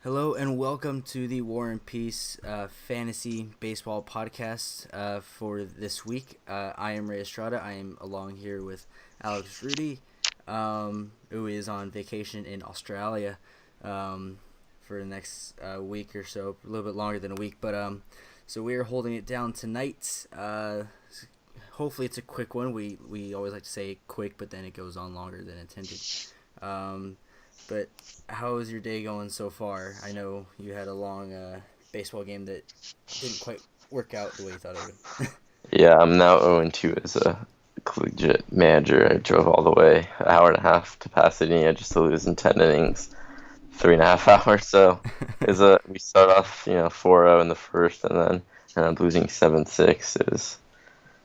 Hello and welcome to the War and Peace Fantasy Baseball Podcast for this week. I am Ray Estrada. I am along here with Alex Rudy, who is on vacation in Australia for the next week or so, a little bit longer than a week. But so we are holding it down tonight. Hopefully it's a quick one. We always like to say quick, but then it goes on longer than intended. But how is your day going so far? I know you had a long baseball game that didn't quite work out the way you thought it would. Yeah, I'm now 0-2 as a collegiate manager. I drove all the way an hour and a half to Pasadena just to lose in 10 innings, 3.5 hours. So we start off 4-0 in the first, and then end up losing 7-6. It was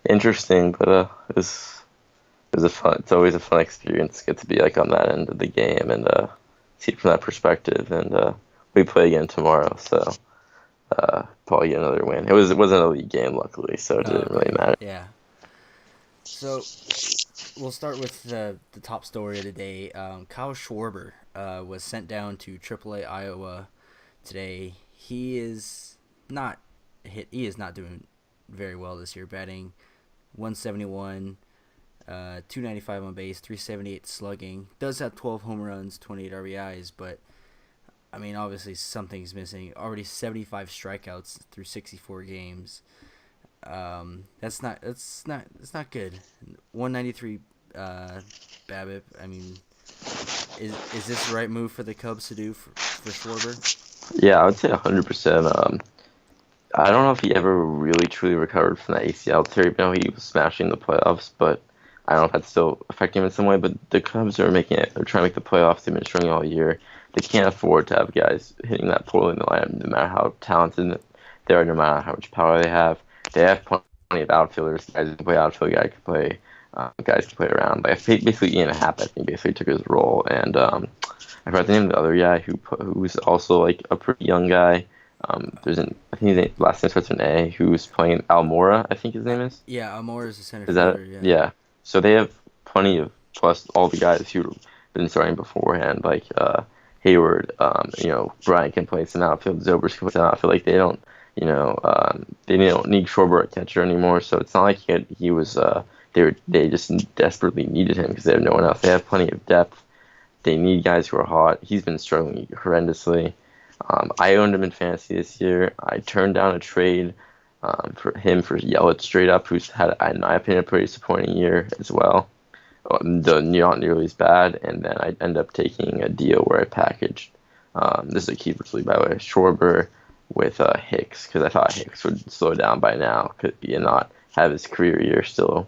interesting, but it's always a fun experience to get to be like on that end of the game and see it from that perspective. And we play again tomorrow, so probably get another win. It wasn't a league game, luckily, so it didn't really matter. Yeah. So we'll start with the top story of the day. Kyle Schwarber was sent down to AAA Iowa today. He is not doing very well this year, batting 171. 295 on base, 378 slugging. Does have 12 home runs, 28 RBIs, but I mean, obviously something's missing. Already 75 strikeouts through 64 games. That's not good. 193 BABIP. I mean, is this the right move for the Cubs to do for Schwarber? Yeah, I would say 100%. I don't know if he ever really truly recovered from that ACL tear. Even though he was smashing the playoffs, but I don't know if that's still affecting him in some way. But the Cubs are making it. They're trying to make the playoffs. They've been struggling all year. They can't afford to have guys hitting that poorly in the lineup, no matter how talented they are, no matter how much power they have. They have plenty of outfielders. Guys can play outfield. Guys can play around. Like basically, Ian Happ, I think, basically took his role. And I forgot the name of the other guy who's also like a pretty young guy. I think his last name starts with an A. Who's playing Almora? I think his name is. Yeah, Almora is the center Is that fielder. yeah? So they have plenty of plus all the guys who've been starting beforehand, like Hayward. Bryant can play some outfield. Zobers can play some outfield. Like they don't need Schwarber at catcher anymore. So it's not like he was. They just desperately needed him because they have no one else. They have plenty of depth. They need guys who are hot. He's been struggling horrendously. I owned him in fantasy this year. I turned down a trade for him for Yelich straight up, who's had, in my opinion, a pretty disappointing year as well. Not nearly as bad, and then I ended up taking a deal where I packaged, this is a keeper league, by the way, Schwarber with Hicks, because I thought Hicks would slow down by now and not have his career year still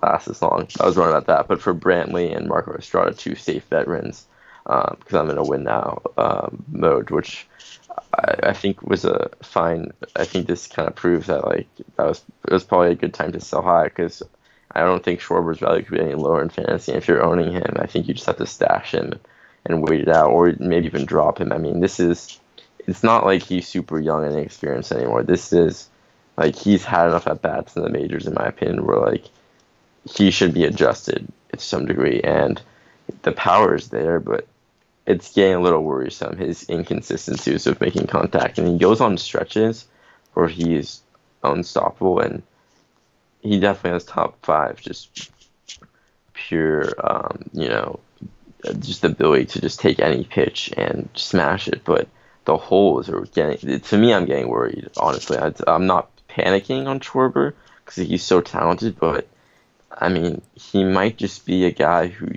last as long. I was wrong about that, but for Brantley and Marco Estrada, two safe veterans, because I'm in a win now mode, which I think was a fine. I think this kind of proves that it was probably a good time to sell high, because I don't think Schwarber's value could be any lower in fantasy. And if you're owning him, I think you just have to stash him and wait it out, or maybe even drop him. I mean, it's not like he's super young and inexperienced anymore. This is like he's had enough at bats in the majors, in my opinion, where he should be adjusted to some degree, and the power is there, but it's getting a little worrisome, his inconsistencies of making contact. And he goes on stretches where he's unstoppable, and he definitely has top five, just pure, just the ability to just take any pitch and smash it. But the holes are getting, to me, I'm getting worried, honestly. I'm not panicking on Schwarber because he's so talented, but I mean, he might just be a guy who,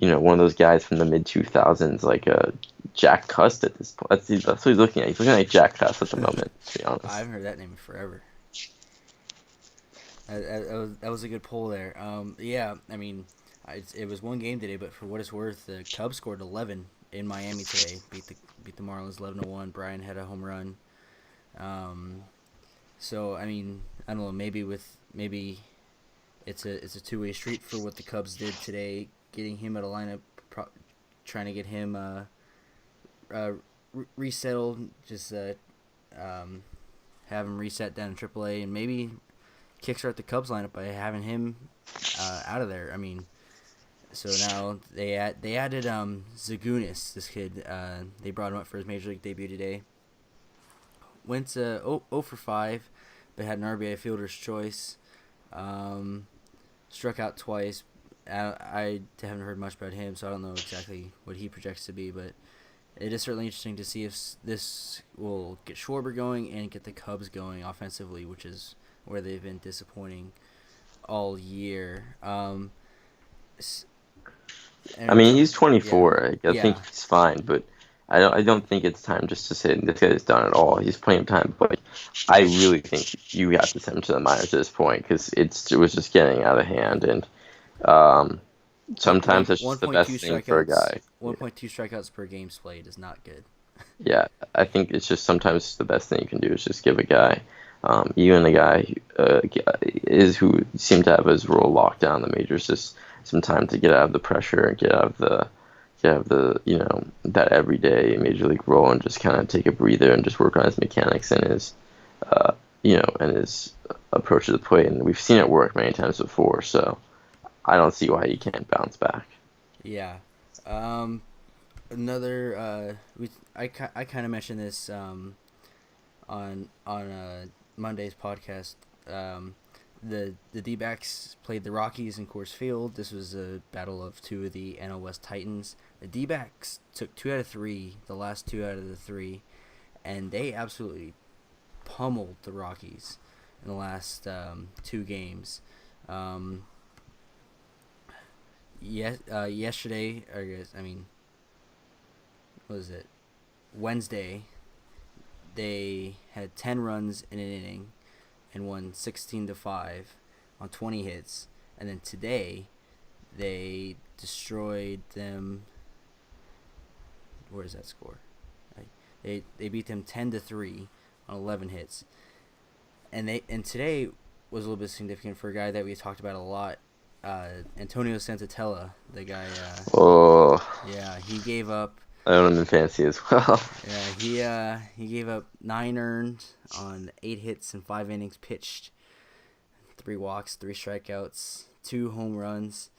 one of those guys from the mid-2000s, like Jack Cust at this point. That's what he's looking at. He's looking like Jack Cust at the moment, to be honest. I haven't heard that name in forever. That was a good pull there. Yeah, I mean, it was one game today, but for what it's worth, the Cubs scored 11 in Miami today. Beat the Marlins 11-1. Brian had a home run. So I mean, I don't know. Maybe it's a two-way street for what the Cubs did today, getting him out of lineup, trying to get him resettled, just have him reset down in AAA, and maybe kickstart the Cubs lineup by having him out of there. I mean, So now they added Zagunis, this kid. They brought him up for his major league debut today. Went 0 for 5, but had an RBI fielder's choice. Struck out twice. I haven't heard much about him, so I don't know exactly what he projects to be, but it is certainly interesting to see if this will get Schwarber going and get the Cubs going offensively, which is where they've been disappointing all year. I mean, he's 24. Yeah, I think he's fine, but I don't think it's time just to say this guy's done it all. He's plenty of time, but I really think you have to send him to the minors at this point because it was just getting out of hand, and sometimes it's just the best thing for a guy. 1.2 strikeouts per game's played is not good. Yeah, I think it's just sometimes the best thing you can do is just give a guy, even a guy who seemed to have his role locked down in the majors, just some time to get out of the pressure and get out of the that everyday major league role and just kind of take a breather and just work on his mechanics and his and his approach to the plate. And we've seen it work many times before, so I don't see why he can't bounce back. Yeah. I kind of mentioned this on Monday's podcast. The D-backs played the Rockies in Coors Field. This was a battle of two of the NL West Titans. The D-backs took 2 out of 3, the last 2 out of the 3, and they absolutely pummeled the Rockies in the last 2 games. Yesterday, what was it? Wednesday, they had 10 runs in an inning and won 16-5 on 20 hits. And then today, they destroyed them. Where is that score? They beat them 10-3 on 11 hits. And today was a little bit significant for a guy that we talked about a lot, Antonio Santitella, the guy. Yeah, he gave up. I own him in fantasy as well. Yeah, he gave up 9 earned on 8 hits and 5 innings pitched, 3 walks, 3 strikeouts, 2 home runs.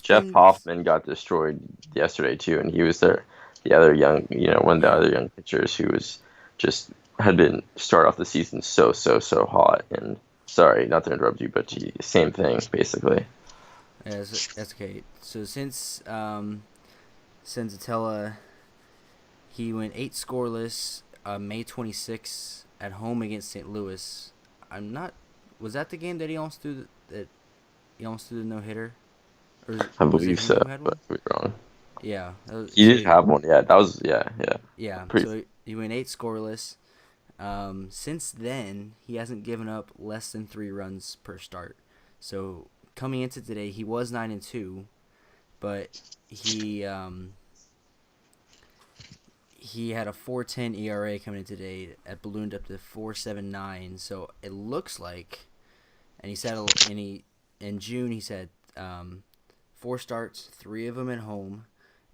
Jeff Hoffman got destroyed yesterday too, and he was one of the other young pitchers who was had been start off the season so hot. And sorry, not to interrupt you, but same thing basically. Yeah, that's okay. So since Senzatella, he went 8 scoreless, May 26 at home against St. Louis. Was that the game that he almost threw the no-hitter? I believe so, but we're wrong. Yeah. He did have one, yeah. That was, yeah. Yeah, so he went 8 scoreless. Since then, he hasn't given up less than 3 runs per start. So coming into today, he was 9-2, but he had a 4.10 ERA coming in today. It ballooned up to 4.79. So it looks like, and he said in June he said 4 starts, 3 of them at home,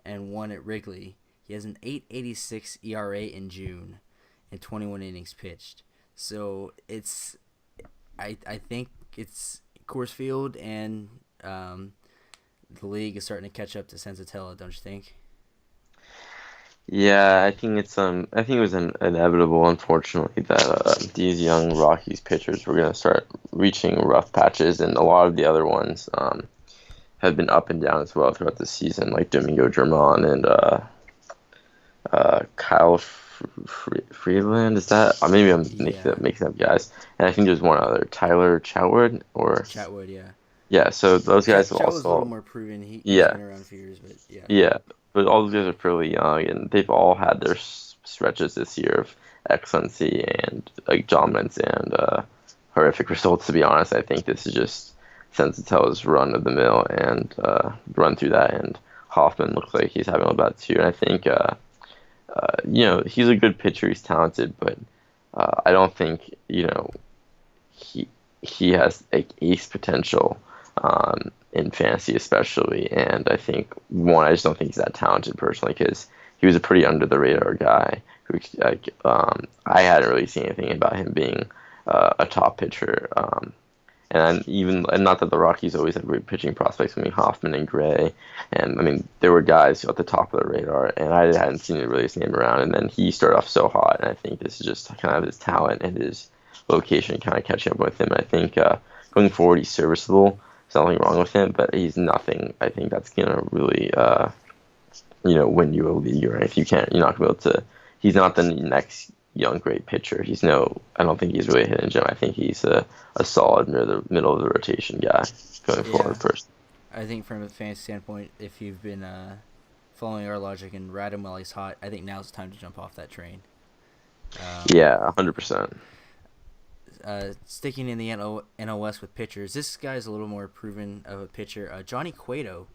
and 1 at Wrigley. He has an 8.86 ERA in June and 21 innings pitched. So I think it's Coors Field and the league is starting to catch up to Senzatella, don't you think? Yeah, I think it was inevitable, unfortunately, that these young Rockies pitchers were going to start reaching rough patches, and a lot of the other ones have been up and down as well throughout the season, like Domingo Germán and Kyle Freeland. Is that? Maybe I'm making up guys. And I think there's one other, Tyler Chatwood Chatwood, yeah. Yeah, so those guys have also a little more proven. He's been around for years, but yeah. Yeah, but all those guys are fairly young, and they've all had their stretches this year of excellency and dominance and horrific results. To be honest, I think this is just Senzatella's run of the mill and run through that. And Hoffman looks like he's having all that too. And I think he's a good pitcher. He's talented, but I don't think he has ace potential. In fantasy especially, and I think I just don't think he's that talented personally because he was a pretty under the radar guy who I hadn't really seen anything about him being a top pitcher And not that the Rockies always have great pitching prospects. I mean, Hoffman and Gray, and I mean there were guys at the top of the radar, and I hadn't seen really his name around. And then he started off so hot, and I think this is just kind of his talent and his location kind of catching up with him. I think going forward he's serviceable. There's nothing wrong with him, but he's nothing. I think that's gonna really win you a league, or if you can't, you're not gonna be able to. He's not the next young great pitcher. I don't think he's really a hidden gem. I think he's a solid near the middle of the rotation guy going forward first. I think from a fantasy standpoint, if you've been following our logic and ride him while he's hot, I think now's the time to jump off that train. Yeah, 100%. Sticking in the NL West with pitchers, this guy's a little more proven of a pitcher. Johnny Cueto,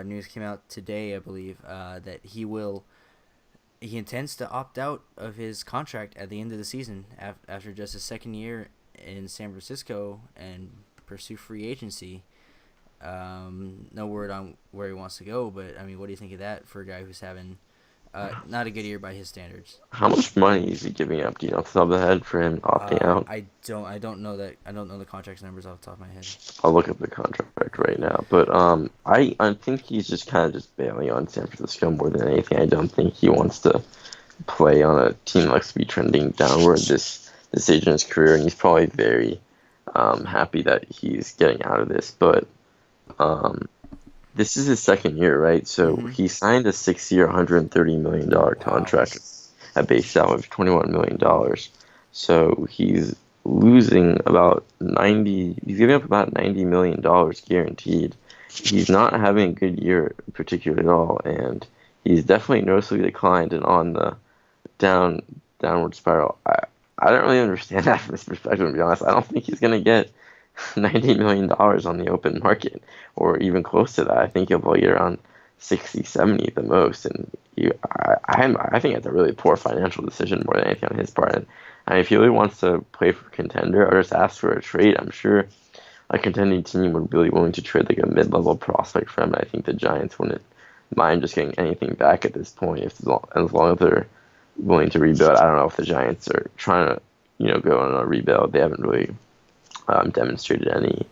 news came out today, I believe, that he intends to opt out of his contract at the end of the season after just his second year in San Francisco and pursue free agency. No word on where he wants to go, but I mean, what do you think of that for a guy who's having not a good year by his standards? How much money is he giving up? Do you know off the top of the head for him opting out? I don't know that. I don't know the contract numbers off the top of my head. I'll look up the contract right now. But I think he's just kind of just bailing on San Francisco more than anything. I don't think he wants to play on a team that likes to be trending downward this stage in his career, and he's probably very happy that he's getting out of this. But this is his second year, right? So he signed a 6-year, $130 million contract at base salary of $21 million. So he's losing he's giving up about $90 million guaranteed. He's not having a good year particularly at all, and he's definitely noticeably declined and on the downward spiral. I don't really understand that from his perspective, to be honest. I don't think he's going to get $90 million on the open market, or even close to that. I think he'll probably get around 60, 70 at the most. And I think it's a really poor financial decision more than anything on his part. And if he really wants to play for a contender or just ask for a trade, I'm sure a contending team would be really willing to trade like a mid-level prospect for him. And I think the Giants wouldn't mind just getting anything back at this point as long as they're willing to rebuild. I don't know if the Giants are trying to go on a rebuild. They haven't really demonstrated any,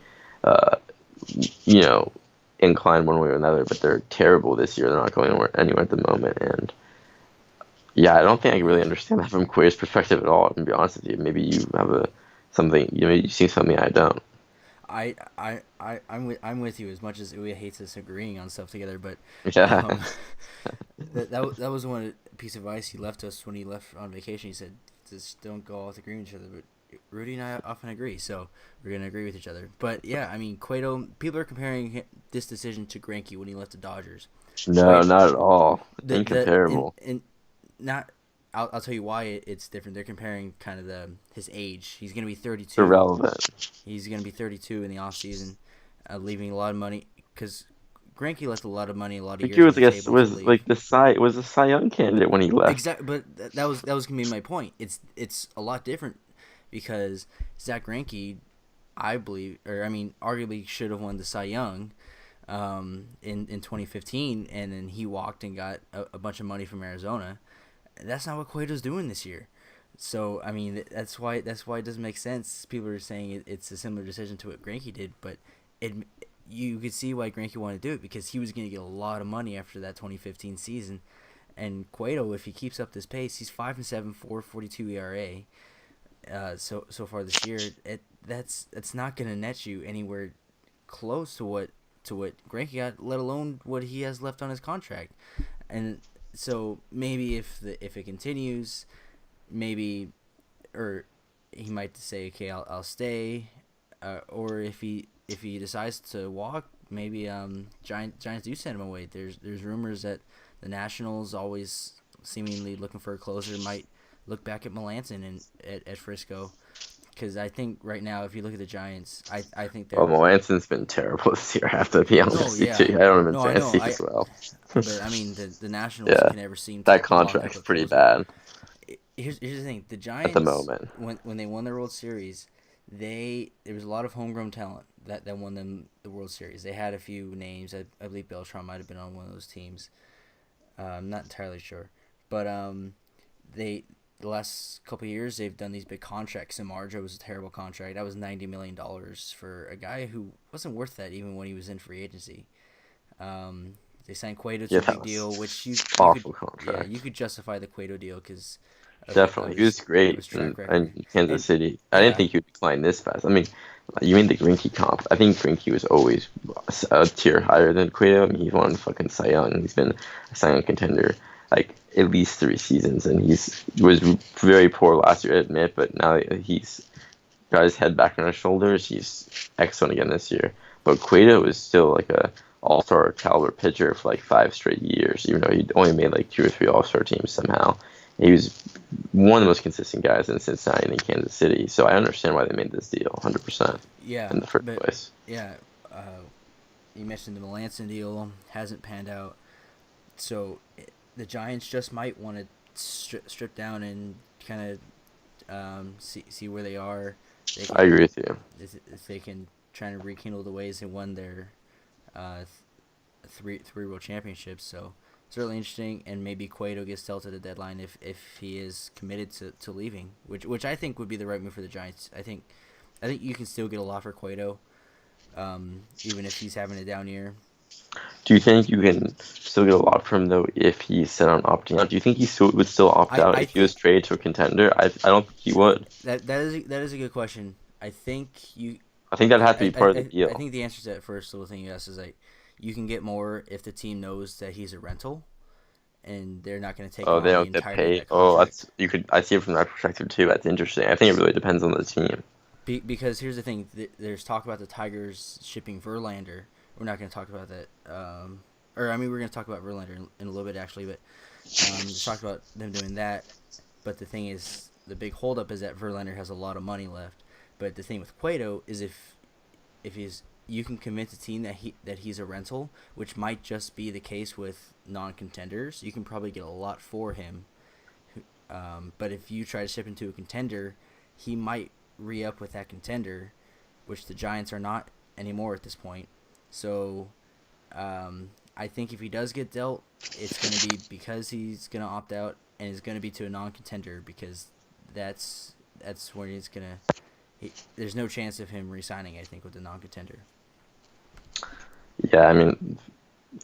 incline one way or another, but they're terrible this year. They're not going anywhere at the moment. And yeah, I don't think I really understand that from Quay's perspective at all, to be honest with you. Maybe you have you see something I don't. I'm with you as much as we hate disagreeing on stuff together, but Yeah. that was one piece of advice he left us when he left on vacation. He said, just don't go off agreeing with each other, but Rudy and I often agree, so we're going to agree with each other. But yeah, I mean, Cueto, people are comparing this decision to Greinke when he left the Dodgers. No, not at all. Incomparable. I'll tell you why it's different. They're comparing kind of his age. He's going to be 32. Irrelevant. He's going to be 32 in the offseason, leaving a lot of money, because Greinke left a lot of money, a lot of years. He was a Cy Young candidate when he left. Exactly, but that was going to be my point. It's a lot different because Zach Greinke, arguably should have won the Cy Young in 2015, and then he walked and got a bunch of money from Arizona. That's not what Cueto's doing this year. So I mean, that's why it doesn't make sense. People are saying it's a similar decision to what Greinke did, but you could see why Greinke wanted to do it, because he was going to get a lot of money after that 2015 season. And Cueto, if he keeps up this pace, he's 5-7, 4.42 ERA. So far this year, that's not going to net you anywhere close to what Greinke got, let alone what he has left on his contract. And so maybe if it continues, or he might say, okay, I'll stay, or if he decides to walk, maybe Giants do send him away. There's rumors that the Nationals, always seemingly looking for a closer, might look back at Melanson at Frisco, because I think right now, if you look at the Giants, I think they're... Well, Melanson's been terrible this year, I have to be honest with you. I don't even fantasy as well. But I mean, the Nationals can never seem to... That contract's pretty bad. Here's the thing. The Giants, at the moment, when they won the World Series, there was a lot of homegrown talent that won them the World Series. They had a few names. I believe Beltran might have been on one of those teams. I'm not entirely sure. But they the last couple of years they've done these big contracts. And Marjo was a terrible contract. That was $90 million for a guy who wasn't worth that even when he was in free agency. They signed Cueto to Yeah, a that big deal, was which you awful could you contract. could justify the Cueto deal because Definitely, he was of great his track record. in Kansas And City. I didn't yeah, think he would decline this fast. I mean, you mean the Greinke comp? I think Greinke was always a tier higher than Cueto. I mean, he's won fucking Cy Young. He's been a Cy Young contender like at least 3 seasons, and was very poor last year, I admit. But now he's got his head back on his shoulders. He's excellent again this year. But Cueto is still like a all-star caliber pitcher for like 5 straight years, even though he only made like 2 or 3 all-star teams somehow. He was one of the most consistent guys in Cincinnati and in Kansas City. So I understand why they made this deal 100% yeah, in the first but place. yeah, you mentioned the Melanson deal hasn't panned out, so the Giants just might want to strip down and kind of see where they are. I agree with you. If they can try to rekindle the ways they won their three World Championships. So it's really interesting, and maybe Cueto gets dealt at the deadline if he is committed to leaving, which I think would be the right move for the Giants. I think you can still get a lot for Cueto, even if he's having a down year. Do you think you can still get a lot from him though if he's set on opting out? Do you think he would still opt out if he was traded to a contender? I don't think he would. That is a good question. I think that'd have to be part of the deal. I think the answer to that first little thing you asked is like you can get more if the team knows that he's a rental, and they're not going to take. Oh, on they the don't get entirety paid. Oh, I see it from that perspective too. That's interesting. I think it really depends on the team. Because here's the thing: there's talk about the Tigers shipping Verlander. We're not going to talk about that. We're going to talk about Verlander in a little bit actually, but there's talk about them doing that. But the thing is, the big holdup is that Verlander has a lot of money left. But the thing with Cueto is if you can convince a team that he's a rental, which might just be the case with non-contenders, you can probably get a lot for him. But if you try to ship him to a contender, he might re-up with that contender, which the Giants are not anymore at this point. So I think if he does get dealt, it's going to be because he's going to opt out, and it's going to be to a non-contender because that's where he's going to... there's no chance of him re-signing, I think, with a non-contender. Yeah, I mean,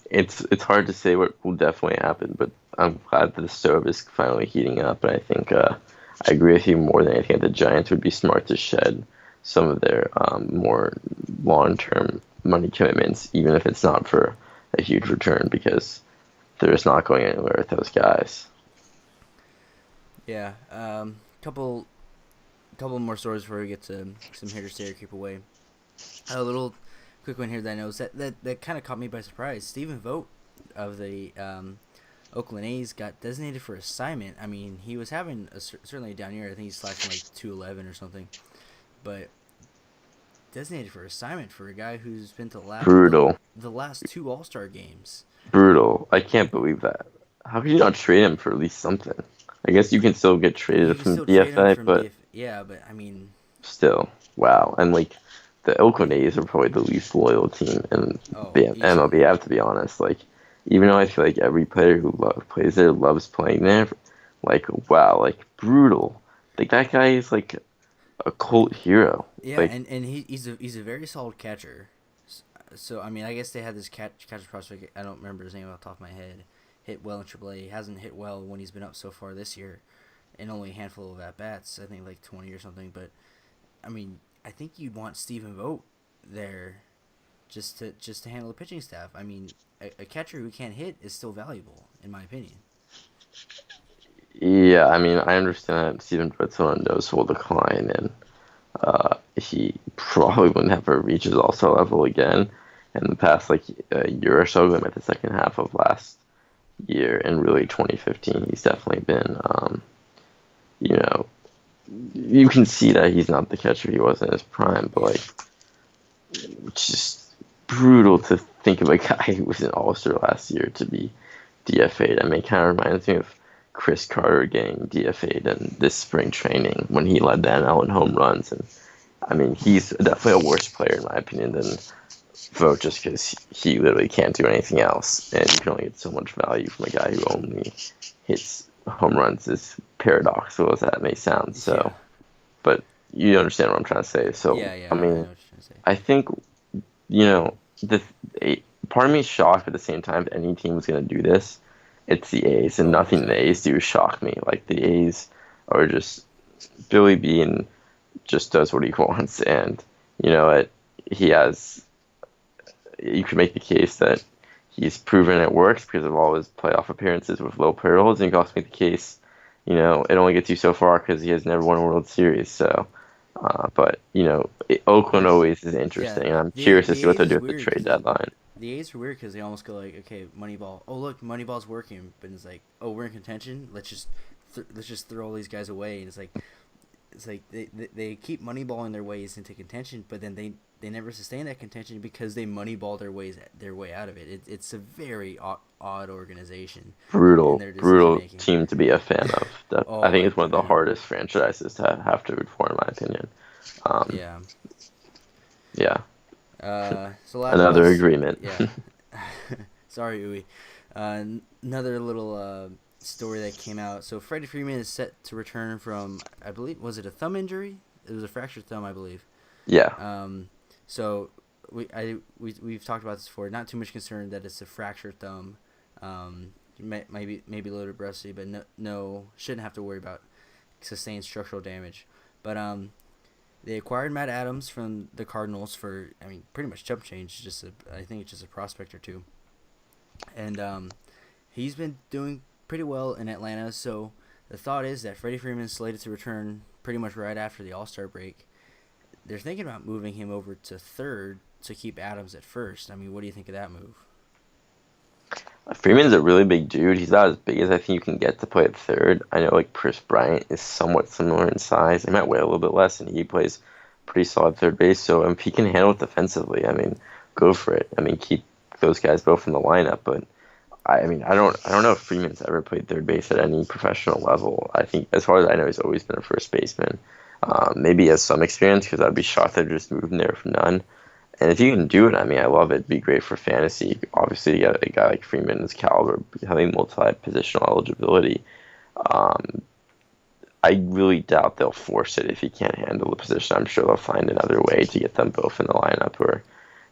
it's hard to say what will definitely happen, but I'm glad that the stove is finally heating up, and I think I agree with you more than anything that the Giants would be smart to shed some of their more long-term money commitments, even if it's not for a huge return, because they're just not going anywhere with those guys. Yeah, couple more stories before we get to some hitter stay or keep away. A little quick one here that I know that kind of caught me by surprise. Stephen Vogt of the Oakland A's got designated for assignment. I mean, he was having certainly a down year. I think he's slashing like 211 or something, but designated for assignment for a guy who's been to the last 2 All-Star games. Brutal. I can't believe that. How could you not trade him for at least something? I guess you can still get traded from DFAd, but but I mean, still, wow. And like the Oakland A's are probably the least loyal team in the MLB. I have to be honest. Like, even though I feel like every player who plays there loves playing there, like wow, like brutal. Like that guy is like a cult hero. Yeah, like, and he's a very solid catcher. So I mean, I guess they had this catcher prospect. I don't remember his name off the top of my head. Hit well in AAA. He hasn't hit well when he's been up so far this year, and only a handful of at bats. I think like 20 or something. But I mean, I think you'd want Stephen Vogt there, just to handle the pitching staff. I mean, a catcher who can't hit is still valuable, in my opinion. Yeah, I mean, I understand that Stephen Vogt's on a noticeable decline, and he probably wouldn't have ever reached his All-Star level again. In the past, like a year or so, going at the second half of last year, and really 2015, he's definitely been, you can see that he's not the catcher he was in his prime, but like, it's just brutal to think of a guy who was an All-Star last year to be DFA'd. I mean, it kind of reminds me of Chris Carter getting DFA'd in this spring training when he led the NL in home runs. And I mean, he's definitely a worse player in my opinion than Vogt, just because he literally can't do anything else, and you can only get so much value from a guy who only hits home runs as paradoxical as that may sound. Yeah. So, but you understand what I'm trying to say. So, Yeah, I yeah, I know mean, what you're trying to say. I think, you know, part of me is shocked, but at the same time, if any team was going to do this, it's the A's, and Oh, nothing the 100%. A's do shock me. Like, the A's are just Billy Bean just does what he wants, and you know it. He has. You could make the case that he's proven it works because of all his playoff appearances with low payrolls, and you can also make the case, it only gets you so far because he has never won a World Series. So, but Oakland always is Yeah, interesting, and I'm the curious to the see what A's they'll do is at the weird trade because deadline. the A's are weird because they almost go like, okay, Moneyball. Oh look, Moneyball's working, but it's like, oh, we're in contention. Let's just throw all these guys away. And it's like they keep moneyballing their ways into contention, but then they never sustain that contention because they moneyball their way out of it. It's a very odd organization in Brutal, their decision brutal making. team to be a fan of. I Oh, think it's one of I the know. hardest franchises to have to root for, in my opinion. Um, Yeah. yeah, another Last agreement. yeah. Sorry, Uwe. Another little story that came out. So Freddie Freeman is set to return from, I believe, was it a thumb injury? It was a fractured thumb, I believe. Yeah. So we've talked about this before. Not too much concern that it's a fractured thumb. Maybe a little bit rusty, but no, shouldn't have to worry about sustained structural damage. But they acquired Matt Adams from the Cardinals for, I mean, pretty much chump change. I think it's just a prospect or two, and he's been doing pretty well in Atlanta. So the thought is that Freddie Freeman is slated to return pretty much right after the All-Star break. They're thinking about moving him over to third to keep Adams at first. I mean, what do you think of that move? Freeman's a really big dude. He's about as big as I think you can get to play at third. I know like Chris Bryant is somewhat similar in size. He might weigh a little bit less, and he plays pretty solid third base. So if he can handle it defensively, I mean, go for it. I mean, keep those guys both in the lineup. But I don't know if Freeman's ever played third base at any professional level. I think, as far as I know, he's always been a first baseman. Maybe he has some experience because I'd be shocked if they just moved him there for none. And if you can do it, I mean, I love it. It'd be great for fantasy. Obviously, you got a guy like Freeman's caliber, having multi-positional eligibility. Um, I really doubt they'll force it if he can't handle the position. I'm sure they'll find another way to get them both in the lineup, or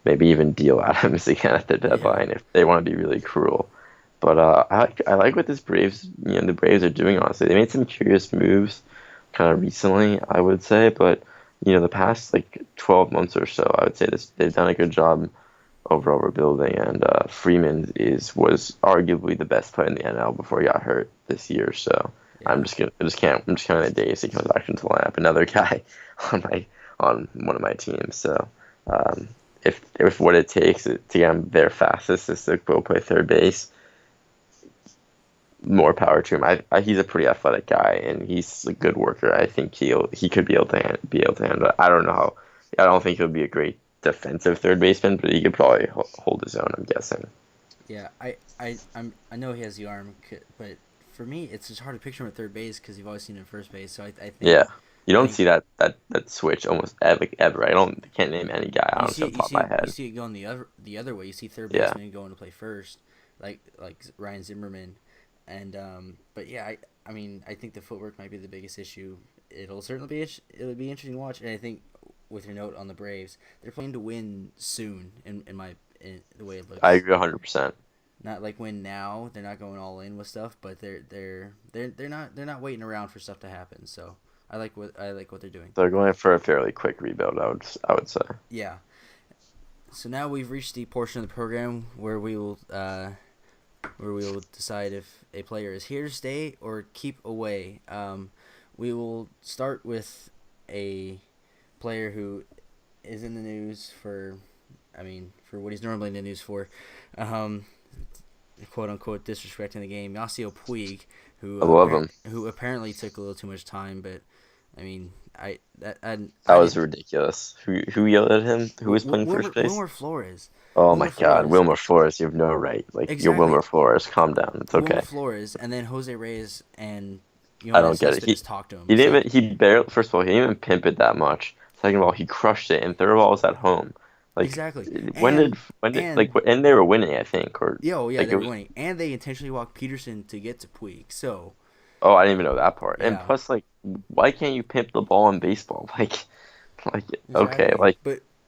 maybe even deal Adams again at the deadline if they want to be really cruel. But I like what the Braves are doing. Honestly, they made some curious moves, kind of recently, I would say, but the past like 12 months or so, I would say they've done a good job overall rebuilding, and Freeman was arguably the best player in the NL before he got hurt this year. So Yeah. I'm just kind of dazed he comes back into the lineup. Another guy on one of my teams. So if what it takes to get him there fastest is to go play third base, more power to him. He's a pretty athletic guy, and he's a good worker. I think he could be able to handle it. I don't know how. I don't think he'll be a great defensive third baseman, but he could probably hold his own, I'm guessing. Yeah, I know he has the arm, but for me, it's just hard to picture him at third base because you've always seen him at first base. So I think Yeah, you I don't think see that switch almost ever. Can't name any guy you on see the top of my you head. see it going the other way. You see third Yeah, baseman going to play first, like Ryan Zimmerman, and but yeah, I mean I think the footwork might be the biggest issue. It'll be interesting to watch, and I think with your note on the Braves, they're playing to win soon in the way it I looks. agree 100%. Not like win now. They're not going all in with stuff, but they're not waiting around for stuff to happen. So I like what they're doing. They're going for a fairly quick rebuild. I would say. Yeah. So now we've reached the portion of the program where we will decide if a player is here to stay or keep away. We will start with a player who is in the news for what he's normally in the news for. Quote unquote disrespecting the game. Yasiel Puig, I love him. who apparently took a little too much time, but I mean, I That was didn't. ridiculous. Who yelled at him? Who was playing first base? Wilmer Flores. Oh my Wilmer God, Flores. Wilmer Flores, you have no right. Like, you're Exactly. Wilmer Flores. Calm down. It's Wilmer okay. Flores, and then Jose Reyes and I don't Yoenis get it. Cespedes talked to him. He It's didn't like, even, he barely, first of all, he didn't even pimp it that much. Second of all, he crushed it, and third of all, it was at home. Like, exactly. like, and they were winning, I think, or yeah, like they it were was, winning, and they intentionally walked Peterson to get to Puig. So Oh, I didn't even know that part. And Yeah, plus, like, why can't you pimp the ball in baseball? Like, okay, exactly. like,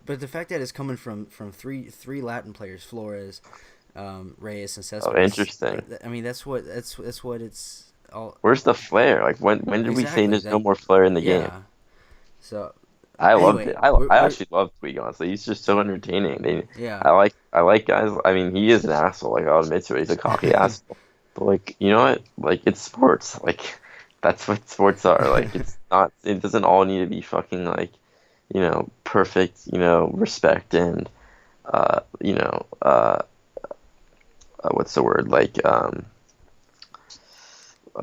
But the fact that it's coming from three Latin players, Flores, Reyes, and oh, Cespedes. interesting. I mean, that's what it's all. Where's the flair? Like, when did we say Exactly. there's no Like, more flair in the game? yeah. So I loved anyway, it. I we're actually loved Puig, honestly. He's just so entertaining. yeah. I like guys. I mean, he is an asshole. Like, I'll admit to it. He's a cocky asshole. But like, you know what? Like, it's sports. Like, that's what sports are. Like, it's not. It doesn't all need to be fucking like, perfect. Respect and you know, what's the word? Like,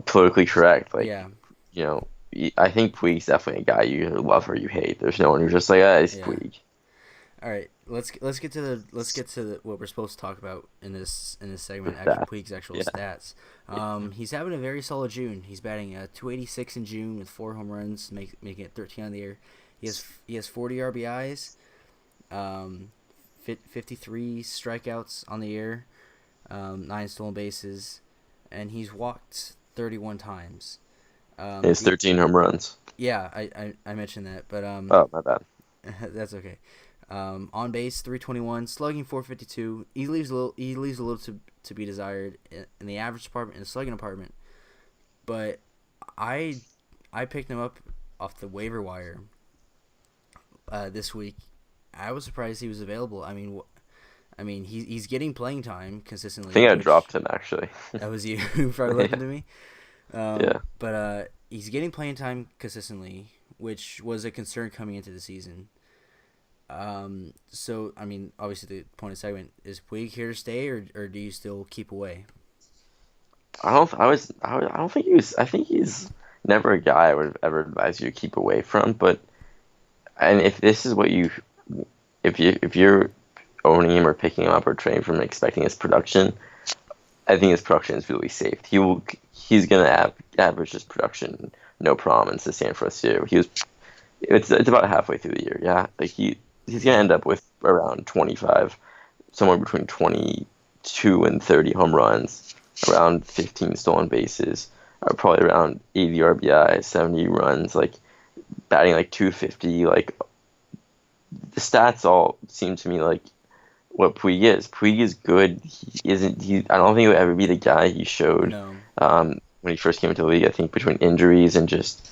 politically correct. Like, Yeah, you know, I think Puig's definitely a guy you either love or you hate. There's no one who's just like, ah, it's yeah. Puig. All right, let's get to what we're supposed to talk about in this segment. Actual That. Puig's actual Yeah. stats. He's having a very solid June. He's batting 286 in June with 4 home runs, making it 13 on the year. He has 40 RBIs, 53 strikeouts on the year, 9 stolen bases, and he's walked 31 times. He has The 13 home runs. Yeah, I mentioned that, but Oh, my bad. that's okay. On base 321, slugging 452. He leaves a little to be desired in the average department, in the slugging department. But I I picked him up off the waiver wire this week. I was surprised he was available. I mean he's getting playing time I consistently, think I which dropped him actually. that was you who probably left him Yeah. to me. Yeah. But he's getting playing time consistently, which was a concern coming into the season. So I mean, obviously the point of the segment is Puig here to stay, or do you still keep away? I don't think I think he's never a guy I would ever advise you to keep away from, but and if this is what if you're owning him or picking him up or trading from expecting his production, I think his production is really safe. He's gonna average his production no problem in San Francisco. It's about halfway through the year, yeah. Like he's gonna Yeah, end up with around 25, somewhere between 22 and 30 home runs, around 15 stolen bases, probably around 80 RBI, 70 runs, like batting like 250. Like the stats all seem to me like what Puig is. Puig is good. He isn't. I don't think he would ever be the guy he showed no, when he first came into the league. I think between injuries and just,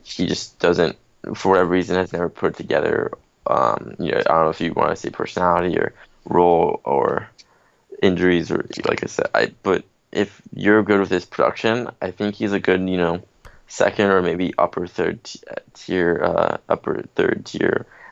he just doesn't, for whatever reason, has never put together. I don't know if you want to say personality or role or injuries or like I said. But if you're good with his production, I think he's a good, second or maybe upper third tier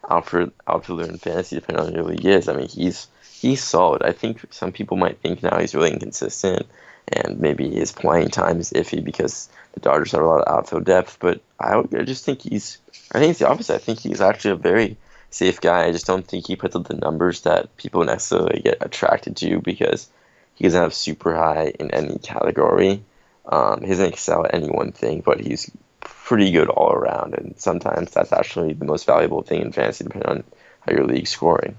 outfielder in fantasy, depending on who he is. I mean, he's solid. I think some people might think now he's really inconsistent, and maybe his playing time is iffy because the Dodgers have a lot of outfield depth. But I just think I think it's the opposite. I think he's actually a very safe guy. I just don't think he puts up the numbers that people necessarily get attracted to because he doesn't have super high in any category. He doesn't excel at any one thing, but he's pretty good all around, and sometimes that's actually the most valuable thing in fantasy, depending on how your league's scoring.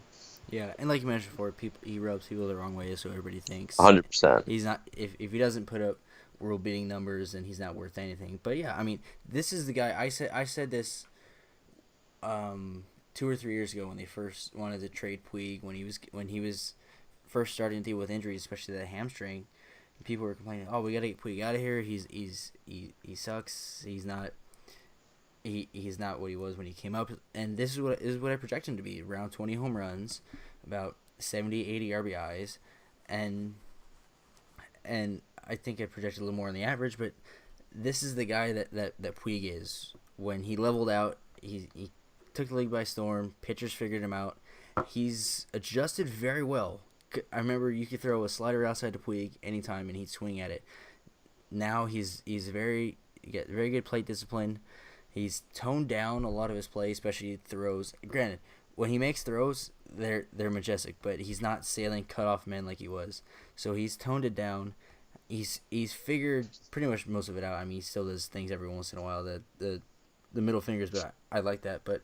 yeah, and like you mentioned before, he rubs people the wrong way, so everybody thinks 100%. he's not. If he doesn't put up world beating numbers, then he's not worth anything. But yeah, I mean, this is the guy. I said this 2 or 3 years ago when they first wanted to trade Puig when he was first starting to deal with injuries, especially the hamstring. People were complaining, "Oh, we gotta get Puig out of here. He sucks. He's not what he was when he came up." And this is what I project him to be: around 20 home runs, about 70, 80 RBIs, and I think I projected a little more on the average. But this is the guy that Puig is. When he leveled out, he took the league by storm. Pitchers figured him out. He's adjusted very well. I remember you could throw a slider outside to Puig anytime and he'd swing at it. Now he's got very good plate discipline. He's toned down a lot of his play, especially throws. Granted, when he makes throws, they're majestic, but he's not sailing cutoff men like he was. So he's toned it down. He's figured pretty much most of it out. I mean, he still does things every once in a while. The middle fingers, but I like that. But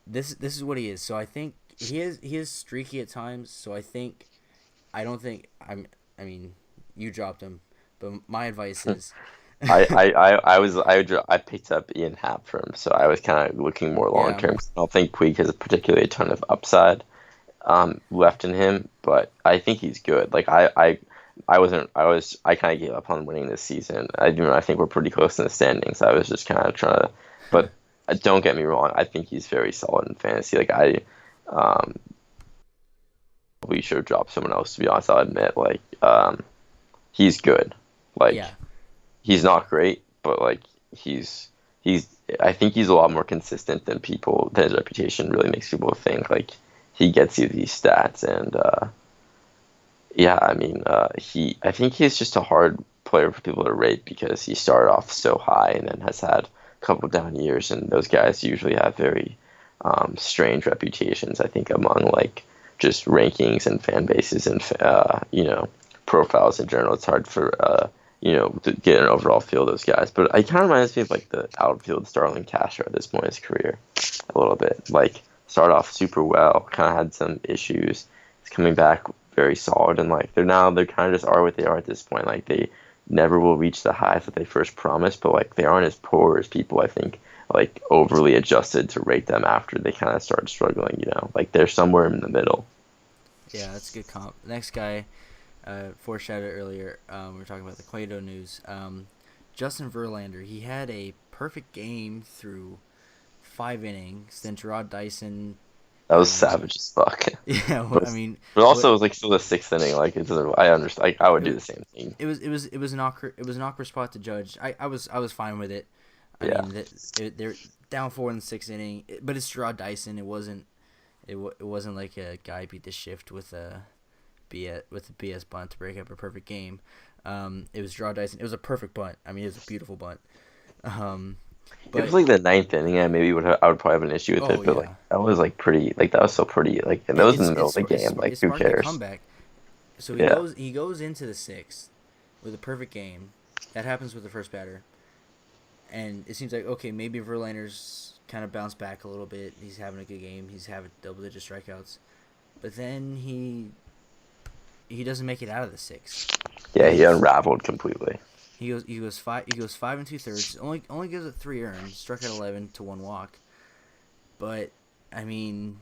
this is what he is. So I think he is streaky at times. So I don't think I mean you dropped him, But my advice is, I picked up Ian Happ for him, so I was kind of looking more long yeah, term. I don't think Puig has a particularly a ton of upside left in him, but I think he's good. Like I kind of gave up on winning this season. I think we're pretty close in the standings. I was just kind of trying to, but don't get me wrong. I think he's very solid in fantasy. Um, we should have dropped someone else. To be honest, I'll admit. He's good. Like yeah, he's not great, but like he's he's. I think he's a lot more consistent than people. That his reputation really makes people think. Like he gets you these stats, and yeah, I mean, I think he's just a hard player for people to rate because he started off so high and then has had a couple down years, and those guys usually have very strange reputations. I think among like just rankings and fan bases and profiles in general. It's hard for to get an overall feel of those guys. But it kind of reminds me of like the outfield Starlin Castro at this point in his career, a little bit. Like started off super well, kind of had some issues. He's coming back very solid, and like they kind of just are what they are at this point. Like they never will reach the highs that they first promised, but like they aren't as poor as people I think like overly adjusted to rate them after they kind of start struggling. Like they're somewhere in the middle. yeah. That's a good comp. Next guy, foreshadowed earlier. We were talking about the Cueto news. Justin Verlander. He had a perfect game through 5 innings. Then Gerard Dyson. That was savage as fuck. Yeah, But, I mean, but also it was like still the sixth inning. Like it doesn't. I understand. Like, I would do the same thing. it was an awkward spot to judge. I was fine with it. Yeah. They're down 4 in the 6th inning, but it's Gerard Dyson. It wasn't like a guy beat the shift with a BS bunt to break up a perfect game. It was Gerard Dyson. It was a perfect bunt. I mean, it was a beautiful bunt. It was like the ninth inning. I would probably have an issue with it, but like that was like pretty. Like that was so pretty. Like and that was in the middle of the game. Like who cares? Comeback. So he goes into the 6th with a perfect game. That happens with the first batter. And it seems like, okay, maybe Verlander's kind of bounced back a little bit. He's having a good game. He's having double-digit strikeouts. But then he doesn't make it out of the 6th. Yeah, he unraveled completely. He goes 5 and 2/3. Only gives it 3 earned. Struck out 11 to 1 walk. But I mean,